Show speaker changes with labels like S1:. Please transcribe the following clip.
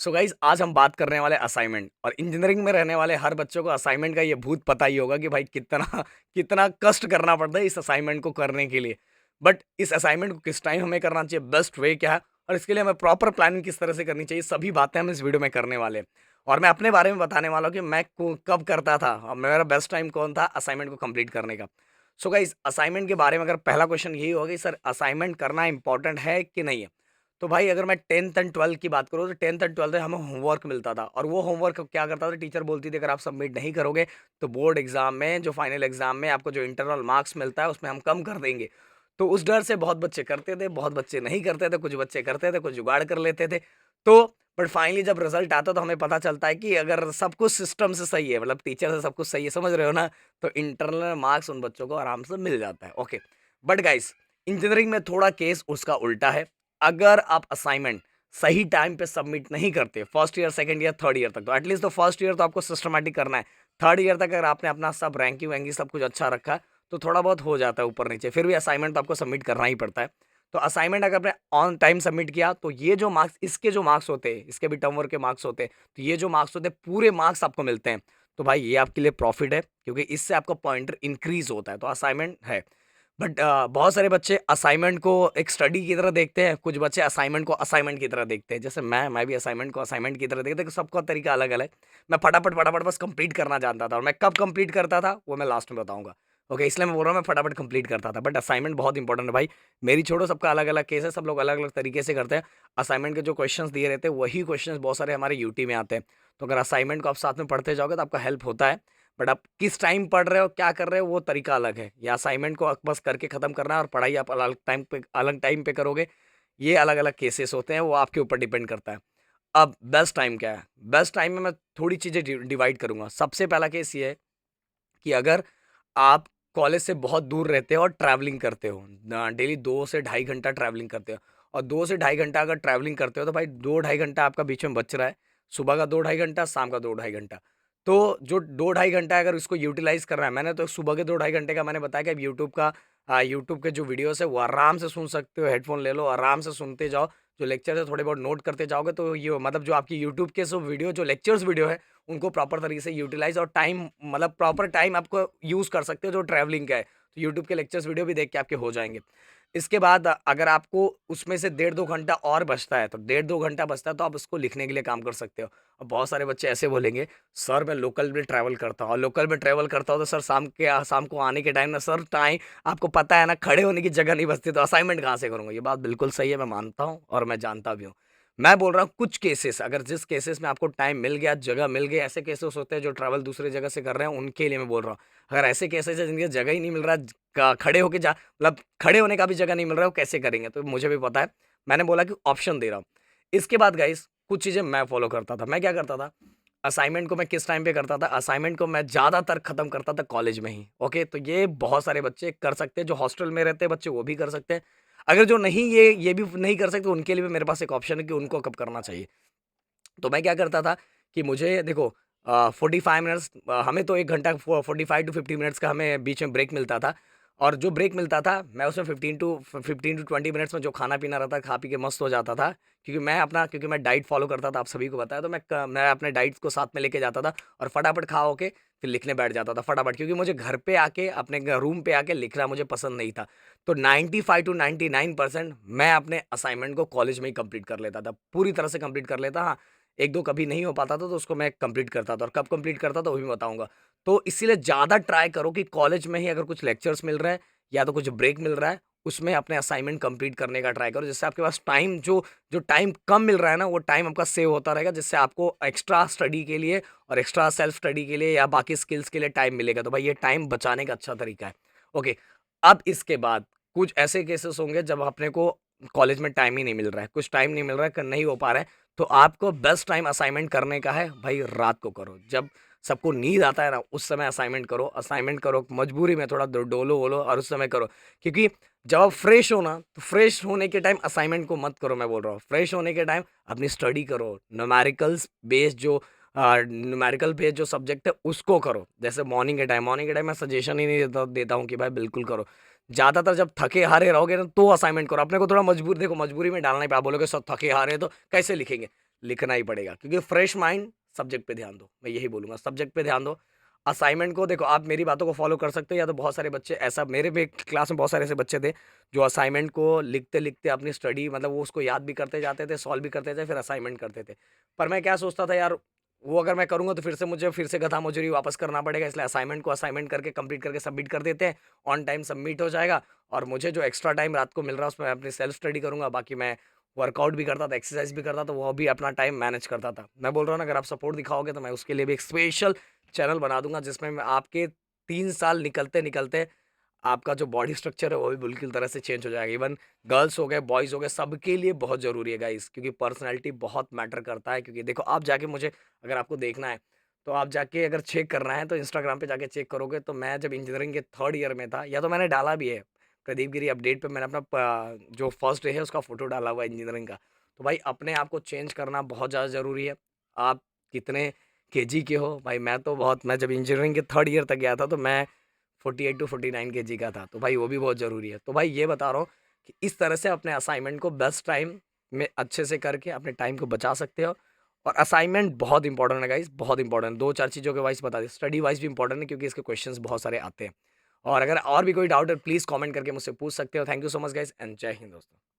S1: So guys आज हम बात करने वाले असाइनमेंट और इंजीनियरिंग में रहने वाले हर बच्चों को असाइनमेंट का ये भूत पता ही होगा कि भाई कितना कितना कष्ट करना पड़ता है इस असाइनमेंट को करने के लिए। बट इस असाइनमेंट को किस टाइम हमें करना चाहिए, बेस्ट वे क्या है और इसके लिए हमें प्रॉपर प्लानिंग किस तरह से करनी चाहिए, सभी बातें हम इस वीडियो में करने वाले हैं। और मैं अपने बारे में बताने वाला हूँ कि मैं कब करता था और मेरा बेस्ट टाइम कौन था असाइनमेंट को कंप्लीट करने का। सो गाइज असाइनमेंट के बारे में अगर पहला क्वेश्चन यही होगा कि सर असाइनमेंट करना इंपॉर्टेंट है कि नहीं है, तो भाई अगर मैं 10th एंड 12th की बात करूँ तो 10th एंड 12th में हमें होमवर्क मिलता था और वो होमवर्क क्या करता था, टीचर बोलती थी अगर आप सबमिट नहीं करोगे तो बोर्ड एग्जाम में, जो फाइनल एग्जाम में आपको जो इंटरनल मार्क्स मिलता है उसमें हम कम कर देंगे। तो उस डर से बहुत बच्चे करते थे, बहुत बच्चे नहीं करते थे, कुछ बच्चे करते थे, कुछ जुगाड़ कर लेते थे। तो बट फाइनली जब रिजल्ट आता तो हमें पता चलता है कि अगर सब कुछ सिस्टम से सही है, मतलब टीचर से सब कुछ सही है, समझ रहे हो ना, तो इंटरनल मार्क्स उन बच्चों को आराम से मिल जाता है। ओके, बट गाइस इंजीनियरिंग में थोड़ा केस उसका उल्टा है। अगर आप असाइनमेंट सही टाइम पे सबमिट नहीं करते first year, second year, third year तक, तो एटलीस्ट तो फर्स्ट ईयर तो आपको सिस्टमैटिक करना है। थर्ड ईयर तक अगर आपने अपना सब रैंकिंग वैंकिंग सब कुछ अच्छा रखा है तो थोड़ा बहुत हो जाता है ऊपर नीचे, फिर भी असाइनमेंट तो आपको सबमिट करना ही पड़ता है। तो असाइनमेंट अगर आपने ऑन टाइम सबमिट किया तो ये जो मार्क्स, इसके जो मार्क्स होते हैं, इसके भी टर्म वर्क के मार्क्स होते हैं, तो ये जो मार्क्स होते हैं पूरे मार्क्स आपको मिलते हैं। तो भाई ये आपके लिए प्रॉफिट है क्योंकि इससे आपका पॉइंटर इंक्रीज होता है, तो असाइनमेंट है। बट बहुत सारे बच्चे असाइनमेंट को एक स्टडी की तरह देखते हैं, कुछ बच्चे असाइनमेंट को असाइनमेंट की तरह देखते हैं। जैसे मैं भी असाइनमेंट को असाइनमेंट की तरह देखता हूँ, सबका तरीका अलग अलग। मैं फटाफट फटाफट बस कंप्लीट करना जानता था और मैं कब कंप्लीट करता था वो मैं लास्ट में बताऊंगा। ओके, इसलिए मैं बोल रहा हूँ मैं फटाफट कंप्लीट करता था, बट असाइनमेंट बहुत इंपॉर्टेंट है भाई। मेरी छोड़ो, सबका अलग अलग केस है, सब लोग अलग अलग तरीके से करते हैं। असाइनमेंट के जो क्वेश्चंस दिए रहते हैं वही क्वेश्चंस बहुत सारे हमारे यूटी में आते हैं। तो अगर असाइनमेंट को आप साथ में पढ़ते जाओगे तो आपका हेल्प होता है। बट आप किस टाइम पढ़ रहे हो, क्या कर रहे हो, वो तरीका अलग है। या असाइनमेंट को बस करके खत्म करना है और पढ़ाई आप अलग टाइम पे करोगे, ये अलग अलग केसेस होते हैं, वो आपके ऊपर डिपेंड करता है। अब बेस्ट टाइम क्या है? बेस्ट टाइम में मैं थोड़ी चीज़ें डिवाइड करूंगा। सबसे पहला केस ये है कि अगर आप कॉलेज से बहुत दूर रहते हो और ट्रैवलिंग करते हो, डेली 2 से ढाई घंटा ट्रैवलिंग करते हो, और 2 से ढाई घंटा अगर ट्रैवलिंग करते हो तो भाई 2 ढाई घंटा आपका बीच में बच रहा है। सुबह का 2 ढाई घंटा, शाम का 2 ढाई घंटा। तो जो 2 ढाई घंटा अगर इसको यूटिलाइज करना है, मैंने तो सुबह के 2 ढाई घंटे का मैंने बताया कि आप यूट्यूब के जो वीडियोस है वो आराम से सुन सकते हो, हेडफोन ले लो, आराम से सुनते जाओ। जो लेक्चर है थोड़े बहुत नोट करते जाओगे तो ये मतलब जो आपकी यूट्यूब के सब वीडियो, जो लेक्चर्स वीडियो है, उनको प्रॉपर तरीके से यूटिलाइज और टाइम, मतलब प्रॉपर टाइम आपको यूज़ कर सकते हो जो ट्रैवलिंग का है। तो यूट्यूब के लेक्चर्स वीडियो भी देख के आपके हो जाएंगे। इसके बाद अगर आपको उसमें से 1.5 2 घंटा और बचता है, तो 1.5 2 घंटा बचता है तो आप उसको लिखने के लिए काम कर सकते हो। अब बहुत सारे बच्चे ऐसे बोलेंगे, सर मैं लोकल में ट्रैवल करता हूँ, और लोकल में ट्रैवल करता हूँ तो सर शाम को आने के टाइम ना सर, टाइम आपको पता है ना, खड़े होने की जगह नहीं बचती, तो असाइनमेंट कहाँ से करूँगा? ये बात बिल्कुल सही है, मैं मानता हूँ और मैं जानता भी हूँ। मैं बोल रहा हूँ कुछ केसेस, अगर जिस केसेस में आपको टाइम मिल गया, जगह मिल गई, ऐसे केसेस होते हैं जो ट्रैवल दूसरी जगह से कर रहे हैं, उनके लिए मैं बोल रहा हूँ। अगर ऐसे केसेस है जिनकी जगह ही नहीं मिल रहा, खड़े होके जा, मतलब खड़े होने का भी जगह नहीं मिल रहा है, वो कैसे करेंगे? तो मुझे भी पता है, मैंने बोला कि ऑप्शन दे रहा हूँ। इसके बाद गाइस कुछ चीज़ें मैं फॉलो करता था। मैं क्या करता था, असाइनमेंट को मैं किस टाइम पे करता था? असाइनमेंट को मैं ज़्यादातर खत्म करता था कॉलेज में ही। ओके, तो ये बहुत सारे बच्चे कर सकते हैं, जो हॉस्टल में रहते हैं बच्चे वो भी कर सकते हैं। अगर जो नहीं, ये भी नहीं कर सकते, उनके लिए भी मेरे पास एक ऑप्शन है कि उनको कब करना चाहिए। तो मैं क्या करता था कि मुझे देखो 45 मिनट्स, हमें तो 1 घंटा 45 टू 50 मिनट्स का हमें बीच में ब्रेक मिलता था। और जो ब्रेक मिलता था मैं उसमें 15 टू 20 मिनट्स में जो खाना पीना रहता, खा पी के मस्त हो जाता था। क्योंकि मैं डाइट फॉलो करता था, आप सभी को बताया, तो मैं अपने डाइट को साथ में लेके जाता था और फटाफट खा हो के फिर लिखने बैठ जाता था फटाफट, क्योंकि मुझे घर पे आके, अपने रूम पे आके लिखना मुझे पसंद नहीं था। तो 95 टू 99% मैं अपने असाइनमेंट को कॉलेज में ही कंप्लीट कर लेता था, पूरी तरह से कंप्लीट कर लेता। हाँ, एक दो कभी नहीं हो पाता था तो उसको मैं कंप्लीट करता था, और कब कंप्लीट करता था वो भी बताऊंगा। तो इसीलिए ज़्यादा ट्राई करो कि कॉलेज में ही अगर कुछ लेक्चर्स मिल रहे हैं या तो कुछ ब्रेक मिल रहा है, उसमें अपने असाइनमेंट कंप्लीट करने का ट्राई करो, जिससे आपके पास टाइम, जो जो टाइम कम मिल रहा है ना, वो टाइम आपका सेव होता रहेगा, जिससे आपको एक्स्ट्रा स्टडी के लिए और एक्स्ट्रा सेल्फ स्टडी के लिए या बाकी स्किल्स के लिए टाइम मिलेगा। तो भाई ये टाइम बचाने का अच्छा तरीका है। ओके, अब इसके बाद कुछ ऐसे केसेस होंगे जब अपने को कॉलेज में टाइम ही नहीं मिल रहा है, कुछ टाइम नहीं मिल रहा है, नहीं हो पा रहा है, तो आपको बेस्ट टाइम असाइनमेंट करने का है भाई, रात को करो। जब सबको नींद आता है ना, उस समय असाइनमेंट करो, मजबूरी में थोड़ा डोलो वोलो और उस समय करो। क्योंकि जब आप फ्रेश हो ना, तो फ्रेश होने के टाइम असाइनमेंट को मत करो। मैं बोल रहा हूँ फ्रेश होने के टाइम अपनी स्टडी करो, न्यूमेरिकल बेस्ड जो सब्जेक्ट है उसको करो। जैसे मॉर्निंग के टाइम मैं सजेशन ही नहीं देता हूँ कि भाई बिल्कुल करो। ज़्यादातर जब थके हारे रहोगे ना तो असाइनमेंट करो। अपने को थोड़ा मजबूरी में डालना ही पड़ा, बोलोगे सब थके हारे हैं तो कैसे लिखेंगे, लिखना ही पड़ेगा क्योंकि फ्रेश माइंड सब्जेक्ट पे ध्यान दो। मैं यही बोलूँगा सब्जेक्ट पे ध्यान दो। असाइनमेंट को देखो आप मेरी बातों को फ़ॉलो कर सकते हो या तो बहुत सारे बच्चे ऐसा मेरे भी क्लास में बहुत सारे ऐसे बच्चे थे जो असाइनमेंट को लिखते-लिखते अपनी स्टडी मतलब वो उसको याद भी करते जाते थे, सॉल्व भी करते थे, फिर असाइनमेंट करते थे। पर मैं क्या सोचता था यार वो अगर मैं करूँगा तो फिर से गधा मुजरी वापस करना पड़ेगा इसलिए असाइनमेंट को असाइनमेंट करके कंप्लीट करके सबमिट कर देते हैं। ऑन टाइम सबमिट हो जाएगा और मुझे जो एक्स्ट्रा टाइम रात को मिल रहा है उसमें मैं अपनी सेल्फ स्टडी करूँगा। बाकी मैं वर्कआउट भी करता था, एक्सरसाइज भी करता था, वो भी अपना टाइम मैनेज करता था। मैं बोल रहा हूँ ना अगर आप सपोर्ट दिखाओगे तो मैं उसके लिए भी एक स्पेशल चैनल बना दूँगा जिसमें मैं आपके 3 साल निकलते-निकलते आपका जो बॉडी स्ट्रक्चर है वो भी बिल्कुल तरह से चेंज हो जाएगा। इवन गर्ल्स हो गए, बॉयज़ हो गए, सबके लिए बहुत ज़रूरी है गाइज़ क्योंकि पर्सनैलिटी बहुत मैटर करता है क्योंकि देखो आप जाके मुझे अगर आपको देखना है, तो आप जाके अगर चेक करना है तो इंस्टाग्राम पे जाके चेक करोगे तो मैं जब इंजीनियरिंग के 3rd ईयर में था या तो मैंने डाला भी है, प्रदीप गिरी अपडेट पे मैंने अपना जो फर्स्ट डे है उसका फ़ोटो डाला हुआ है इंजीनियरिंग का। तो भाई अपने आप को चेंज करना बहुत ज़्यादा ज़रूरी है। आप कितने केजी के हो? भाई मैं जब इंजीनियरिंग के 3rd ईयर तक गया था तो मैं 48 टू 49 केजी का था, तो भाई वो भी बहुत ज़रूरी है। तो भाई ये बता रहा हूँ कि इस तरह से अपने असाइनमेंट को बेस्ट टाइम में अच्छे से करके अपने टाइम को बचा सकते हो और असाइनमेंट बहुत इंपॉर्टेंट है गाइस, बहुत इंपॉर्टेंट 2-4 चीज़ों के वाइज़ बता दें। स्टडी वाइज़ भी इंपॉर्टेंट है क्योंकि इसके क्वेश्चंस बहुत सारे आते हैं और अगर और भी कोई डाउट है प्लीज़ कमेंट करके मुझसे पूछ सकते हो। Thank you so much guys and जय हिंद दोस्तों।